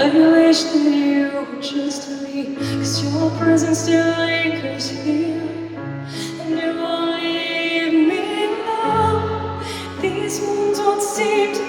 I wish that you were just me, 'cause your presence still lingers here. And you won't leave me now. These wounds won't seem to